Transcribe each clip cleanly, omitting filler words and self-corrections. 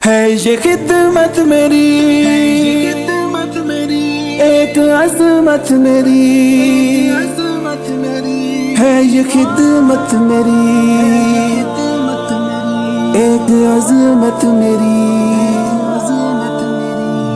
ہے یہ خدمت میری ایک عظمت میری ہے یہ خدمت میری ایک عظمت میری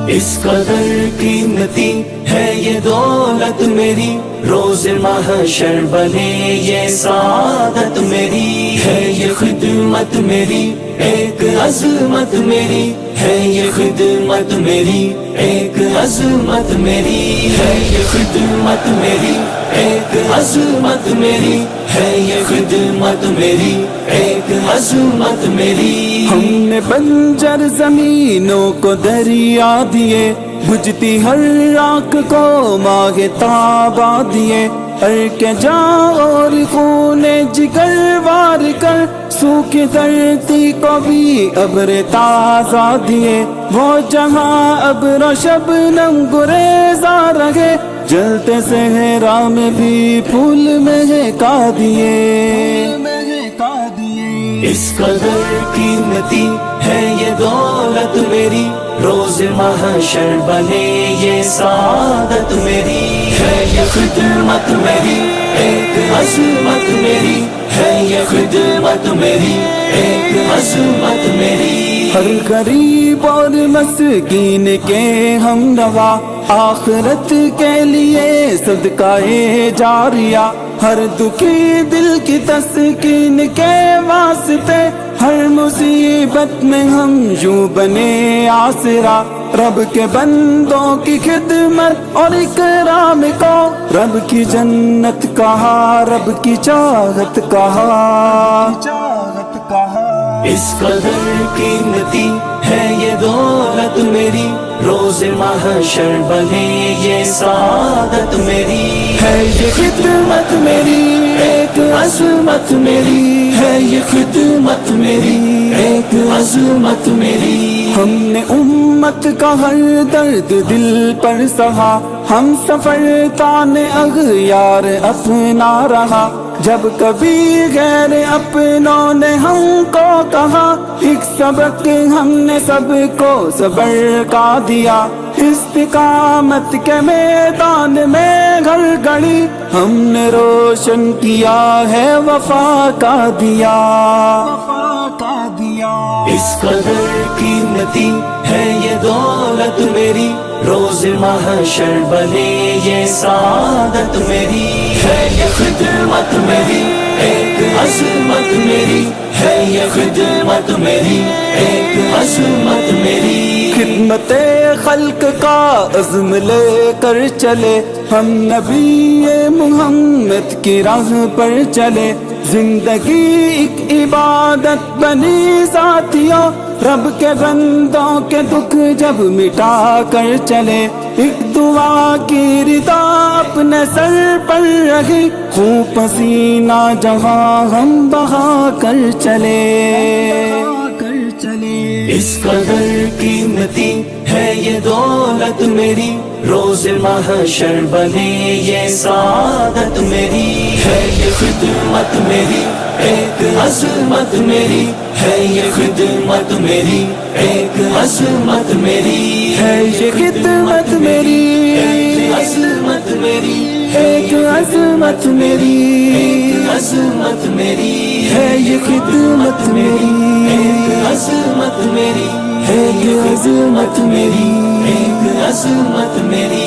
اس قدر قیمتی ہے یہ دولت میری روز محشر بنے یہ سعادت میری ہے یہ خدمت میری ایک عظمت میری ہے یہ خدمت میری ایک عظمت میری ہے یہ خدمت میری ایک عظمت میری ہے یہ خدمت میری ایک عظمت میری ہم نے بنجر زمینوں کو دریا دیے بجھتی ہر راکھ کو ماہ تابا دیے کے جا اور خون جگر وار کر سوکھی دھرتی کو بھی ابر تازہ دیے وہ جہاں ابر و شبنم گریزا رہے جلتے صحرا میں بھی پھول مہکا دیے اس قدر قیمتی ہے یہ دولت میری روز محشر بنے یہ سعادت میری ہے یہ خدمت میری ایک عظمت میری ہے یہ خدمت میری ایک عظمت میری ہر غریب اور مسکین کے ہمنوا آخرت کے لیے صدقہ جاریہ ہر دکھی دل کی تسکین کے واسطے ہر مصیبت میں ہم یوں بنے آسرا رب کے بندوں کی خدمت اور اکرام کو رب کی جنت کہا رب کی چاہت کہا اس قدر قیمتی ہے یہ دولت میری روز محشر بنے یہ سعادت میری ہے یہ خدمت میری ایک عظمت میری ہے یہ خدمت میری ایک عظمت میری ہم نے امت کا ہر درد دل پر سہا ہم سفر تان اغیار اپنا رہا جب کبھی غیر اپنوں نے ہم کو کہا ایک سبق ہم نے سب کو صبر کا دیا استقامت کے میدان میں گھر گڑی ہم نے روشن کیا ہے وفا کا دیا اس قدر قیمتی ہے یہ دولت میری روز محشر بنے یہ سعادت میری ہے یہ خدمت میری ایک عظمت میری ہے یہ خدمت میری ایک عظمت میری خدمت خلق کا عزم لے کر چلے ہم نبی محمد کی راہ پر چلے زندگی ایک عبادت بنی ساتھیوں رب کے بندوں کے دکھ جب مٹا کر چلے ایک دعا کی رضا اپنے سر پر رہی خون پسینہ جہاں ہم بہا کر چلے اس قدر قیمتی ہے یہ دولت میری روز محشر بنے یہ سعادت میری ہے یہ خدمت میری ایک عظمت میری ہے یہ خدمت میری ایک عظمت میری ہے یہ خدمت میری عظمت میری ایک عظمت میری عظمت میری ہے یہ خدمت میری عظمت میری ہے یہ عظمت میری ایک عظمت میری